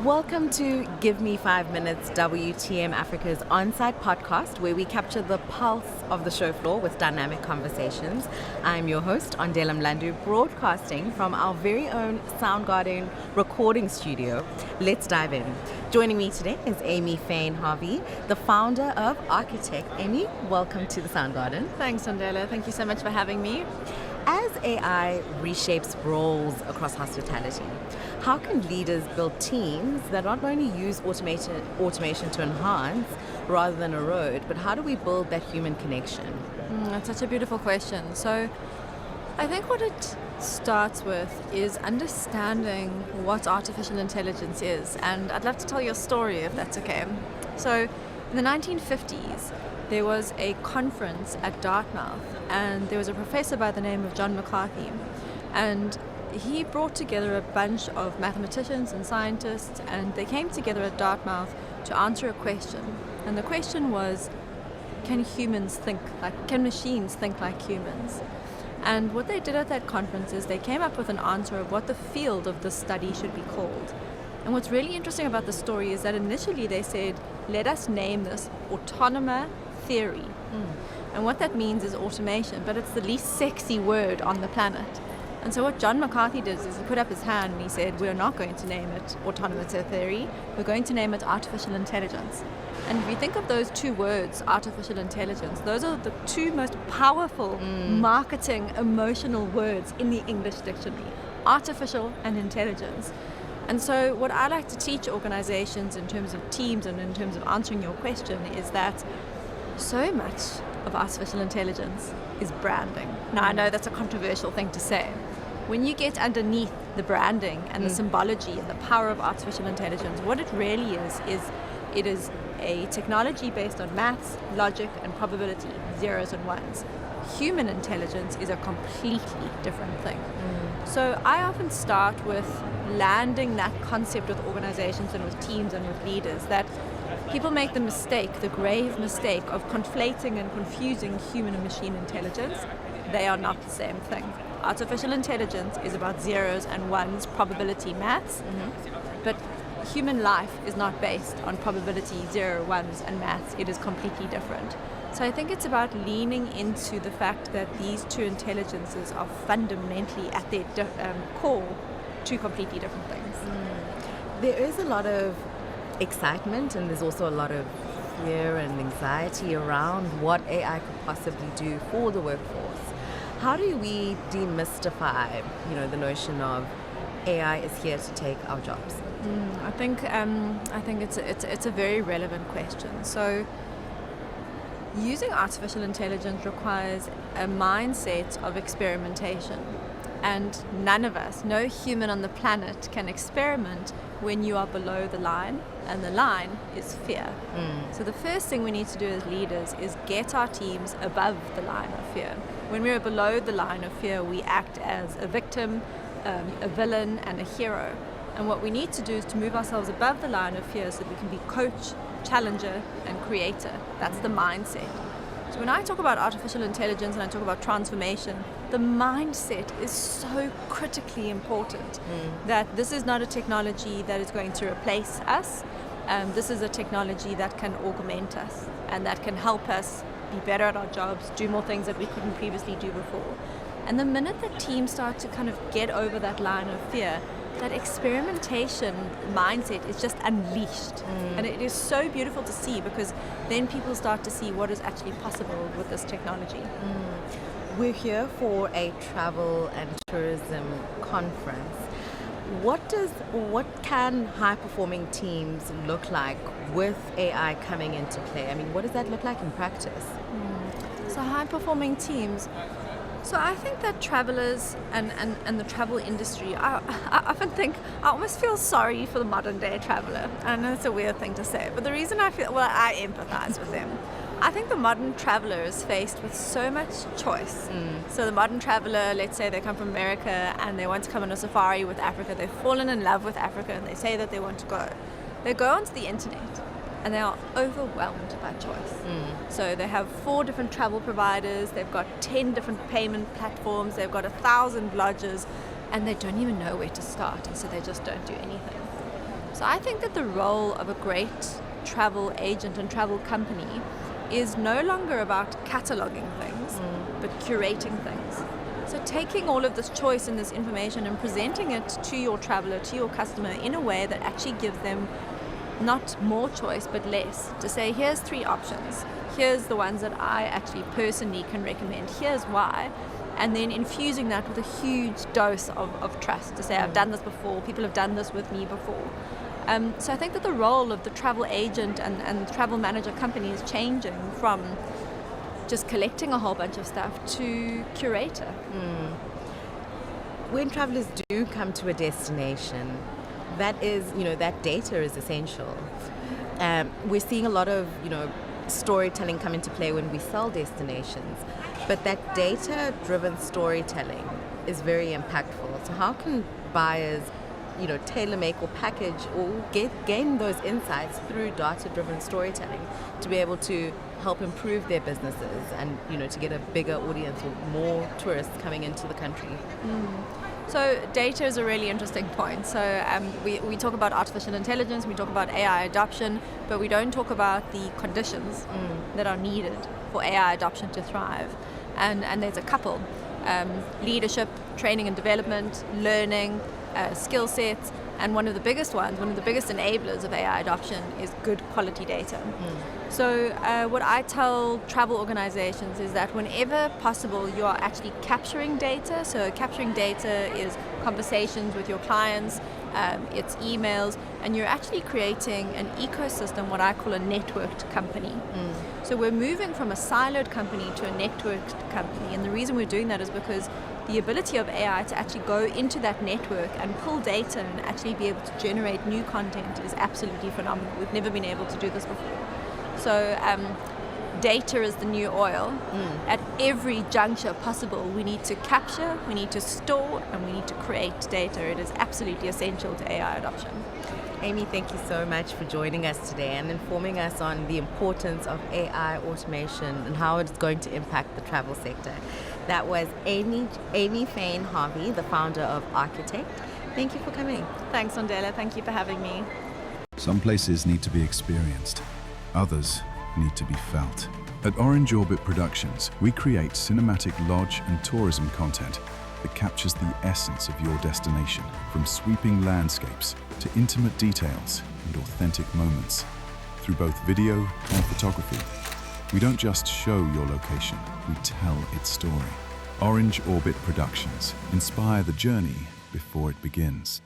Welcome to Give Me 5 Minutes, WTM Africa's on-site podcast, where we capture the pulse of the show floor with dynamic conversations. I'm your host, Ondela, broadcasting from our very own Soundgarden recording studio. Let's dive in. Joining me today is Amy Fane Hervey, the founder of Architect. Amy, welcome to the Soundgarden. Thanks, Ondela. Thank you so much for having me. As AI reshapes roles across hospitality, how can leaders build teams that not only use automation to enhance rather than erode, but how do we build that human connection? That's such a beautiful question. So I think what it starts with is understanding what artificial intelligence is. And I'd love to tell you a story if that's okay. So in the 1950s, there was a conference at Dartmouth, and there was a professor by the name of John McCarthy, and he brought together a bunch of mathematicians and scientists, and they came together at Dartmouth to answer a question. And the question was, can machines think like humans? And what they did at that conference is they came up with an answer of what the field of this study should be called. And what's really interesting about the story is that initially they said, let us name this autonomous theory. And what that means is automation, but it's the least sexy word on the planet. And so what John McCarthy did is he put up his hand and he said, we're not going to name it autonomous theory, we're going to name it artificial intelligence. And if you think of those two words, artificial intelligence, those are the two most powerful marketing emotional words in the English dictionary, artificial and intelligence. And so what I like to teach organizations in terms of teams and in terms of answering your question is that so much of artificial intelligence is branding. Now, I know that's a controversial thing to say. When you get underneath the branding and the symbology and the power of artificial intelligence, what it really is it is a technology based on maths, logic, and probability, zeros and ones. Human intelligence is a completely different thing. So I often start with landing that concept with organizations and with teams and with leaders, that people make the grave mistake of conflating and confusing human and machine intelligence. They are not the same thing. Artificial intelligence is about zeros and ones, probability, maths, but human life is not based on probability, zero, ones, and maths. It is completely different. So I think it's about leaning into the fact that these two intelligences are fundamentally at their core two completely different things. There is a lot of excitement, and there's also a lot of fear and anxiety around what AI could possibly do for the workforce. How do we demystify, the notion of AI is here to take our jobs? I think it's a very relevant question. So using artificial intelligence requires a mindset of experimentation. And none of us, no human on the planet can experiment when you are below the line, and the line is fear. So the first thing we need to do as leaders is get our teams above the line of fear. When we are below the line of fear, we act as a victim, a villain, and a hero. And what we need to do is to move ourselves above the line of fear so that we can be coach, challenger, and creator. That's the mindset. So when I talk about artificial intelligence and I talk about transformation, the mindset is so critically important. That this is not a technology that is going to replace us. This is a technology that can augment us and that can help us be better at our jobs, do more things that we couldn't previously do before. And the minute that teams start to kind of get over that line of fear, that experimentation mindset is just unleashed. And it is so beautiful to see, because then people start to see what is actually possible with this technology. We're here for a travel and tourism conference. What can high-performing teams look like with AI coming into play? I mean, what does that look like in practice? So high-performing teams. So I think that travelers and the travel industry, I often think, I almost feel sorry for the modern day traveler. I know it's a weird thing to say, but the reason I empathize with them. I think the modern traveler is faced with so much choice. So the modern traveler, let's say they come from America and they want to come on a safari with Africa. They've fallen in love with Africa and they say that they want to go. They go onto the internet and they are overwhelmed by choice. So they have 4 different travel providers, they've got 10 different payment platforms, they've got 1,000 lodges, and they don't even know where to start, and so they just don't do anything. So I think that the role of a great travel agent and travel company is no longer about cataloging things, but curating things. So taking all of this choice and this information and presenting it to your traveler, to your customer, in a way that actually gives them not more choice but less. To say, here's 3 options, here's the ones that I actually personally can recommend, here's why. And then infusing that with a huge dose of trust, to say, I've done this before, people have done this with me before. So I think that the role of the travel agent and travel manager company is changing from just collecting a whole bunch of stuff to curator. When travelers do come to a destination, that is, that data is essential. We're seeing a lot of, storytelling come into play when we sell destinations, but that data-driven storytelling is very impactful. So how can buyers, tailor make or package or gain those insights through data-driven storytelling to be able to help improve their businesses and, to get a bigger audience or more tourists coming into the country? So data is a really interesting point. So we talk about artificial intelligence, we talk about AI adoption, but we don't talk about the conditions that are needed for AI adoption to thrive. And there's a couple. Leadership, training and development, learning, skill sets, and one of the biggest enablers of AI adoption is good quality data. So what I tell travel organizations is that whenever possible, you are actually capturing data. So capturing data is conversations with your clients, it's emails, and you're actually creating an ecosystem, what I call a networked company. So we're moving from a siloed company to a networked company, and the reason we're doing that is because the ability of AI to actually go into that network and pull data and actually be able to generate new content is absolutely phenomenal. We've never been able to do this before. So data is the new oil. At every juncture possible, we need to capture, we need to store, and we need to create data. It is absolutely essential to AI adoption. Amy, thank you so much for joining us today and informing us on the importance of AI automation and how it's going to impact the travel sector. That was Amy Fane Hervey, the founder of Architect. Thank you for coming. Thanks, Ondela. Thank you for having me. Some places need to be experienced. Others need to be felt. At Orange Orbit Productions, we create cinematic lodge and tourism content that captures the essence of your destination, from sweeping landscapes to intimate details and authentic moments. Through both video and photography, we don't just show your location, we tell its story. Orange Orbit Productions. Inspire the journey before it begins.